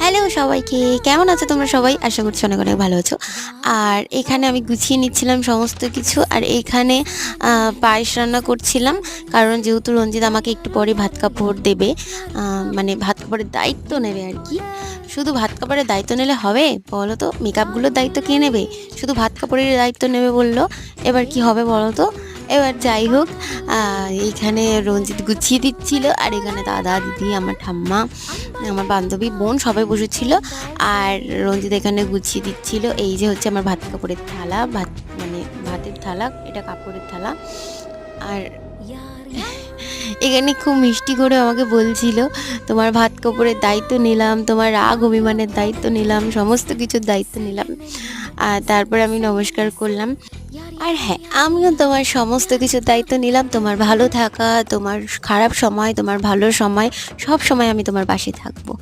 Hello সবাইকে, কেমন আছো তোমরা সবাই? আশা করছি অনেক, অনেক ভালো আছো। আর এখানে আমি গুছিয়ে নিচ্ছিলাম সমস্ত কিছু। আর এখানে পায়েস রান্না করছিলাম। কারণ যেহেতু রঞ্জিত আমাকে একটু পরে ভাত কাপড় দেবে, মানে ভাত কাপড়ের দায়িত্ব নেবে আরকি। শুধু ভাত কাপড়ের দায়িত্ব নিলে হবে বলো তো? মেকআপগুলোর দায়িত্ব কে নেবে? শুধু ভাত কাপড়ের দায়িত্ব নেবে বলল। এবার কি হবে বলো তো? এবার যাই হোক, এইখানে রঞ্জিত গুছিয়ে দিচ্ছিল। আর এখানে দাদা, দিদি, আমার ঠাম্মা, আমার বান্ধবী, বোন সবাই বসেছিল। আর রঞ্জিত এখানে গুছিয়ে দিচ্ছিল। এই যে হচ্ছে আমার ভাত কাপড়ের থালা, ভাত মানে ভাতের থালা, এটা কাপড়ের থালা। আর এখানে খুব মিষ্টি করে আমাকে বলছিল, তোমার ভাত কাপড়ের দায়িত্ব নিলাম, তোমার রাগ অভিমানের দায়িত্ব নিলাম, সমস্ত কিছুর দায়িত্ব নিলাম। আর তারপর আমি নমস্কার করলাম। আর হ্যাঁ, আমিও তোমার সমস্ত কিছুর দায়িত্ব নিলাম, তোমার ভালো থাকা, তোমার খারাপ সময়, তোমার ভালো সময়, সব সময় আমি তোমার পাশে থাকবো।